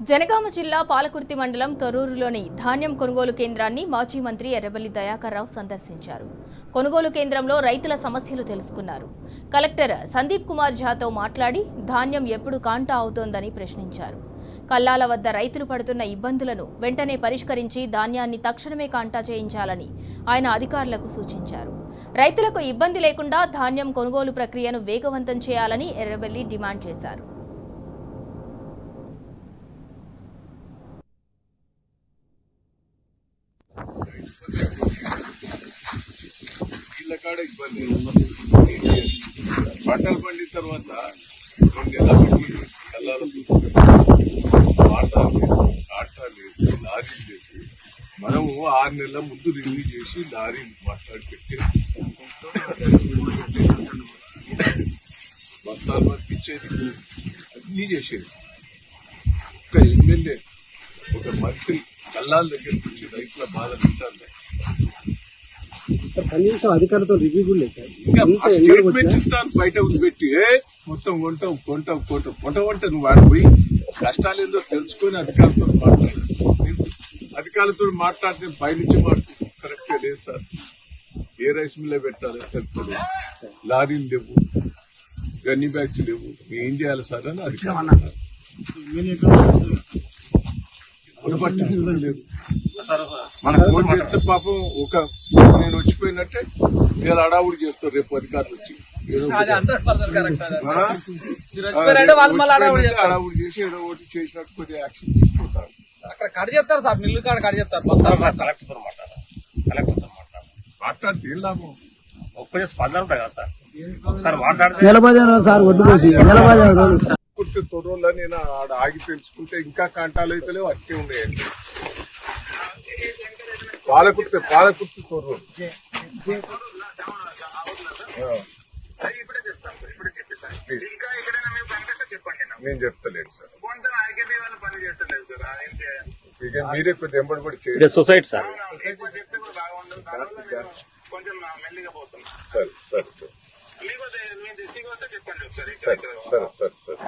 జనగామ జిల్లా పాలకుర్తి మండలం తొర్రూరులోని ధాన్యం కొనుగోలు కేంద్రాన్ని మాజీ మంత్రి ఎర్రబెల్లి దయాకర్ రావు సందర్శించారు. కొనుగోలు కేంద్రంలో రైతుల సమస్యలు తెలుసుకున్నారు. కలెక్టర్ సందీప్ కుమార్ ఝాతో మాట్లాడి ధాన్యం ఎప్పుడు కాంటా అవుతోందని ప్రశ్నించారు. కల్లాల వద్ద రైతులు పడుతున్న ఇబ్బందులను వెంటనే పరిష్కరించి ధాన్యాన్ని తక్షణమే కాంటా చేయించాలని ఆయన అధికారులకు సూచించారు. రైతులకు ఇబ్బంది లేకుండా ధాన్యం కొనుగోలు ప్రక్రియను వేగవంతం చేయాలని ఎర్రబెల్లి డిమాండ్ చేశారు. పంటలు పండిన తర్వాత 2 నెలల కల్లాల లారీ చేసి మనము 6 నెలల ముందు రిలీజ్ చేసి లారీ మాట్లాడి పెట్టి బస్తాలు పంపించేది అన్నీ చేసేది. ఒక ఎమ్మెల్యే ఒక మంత్రి కల్లాల దగ్గర నుంచి రైతుల బాధ వింటారు. కనీసం అధికారులతో రివ్యూ కూడా లేదు సార్. స్టేట్మెంట్ ఇస్తాను బయట పెట్టి మొత్తం కొంట నువ్వు ఆడిపోయి కష్టాలు ఏందో తెలుసుకొని అధికారులతో మాట్లాడితే పైనుంచి మాకు కరెక్ట్గా లేదు సార్. ఏ రైస్ మిల్లే పెట్టాలో తెలుపుతుంది, లారీలు లేవు, గన్ని బ్యాగ్స్ లేవు, ఏం చేయాలి సార్ అని అధికారులు లేదు. మన ఫోన్ చేస్తే పాపం ఒక నేను వచ్చిపోయినట్టే నేను అడావుడి చేస్తాను. రేపు అధికారులు వచ్చి అడావుడి చేసి ఏదో ఒకటి చేసినట్టు కొద్దిగా యాక్షన్ తీసుకుంటారు. అక్కడ కట్ చేస్తారు సార్, మిల్లు కాడ కట్ చేస్తారు. కలెక్టర్తో మాట్లాడితే ఏం లాభం? ఒక్క స్పందన ఉంటాయి కదా సార్. ఒకసారి మాట్లాడితే తొర్రలో నేను ఆడ ఆగి తెలుసుకుంటే ఇంకా కంటాలు అయితే లేవు, అట్టే ఉన్నాయండి. పాలకుర్తి తొర్రూరు నేను చెప్తలేదు సార్. ఇక మీరే కొద్దిగా ఎంబడి చేయండి. Society sir. సరే సరే సరే సరే సరే సరే సరే.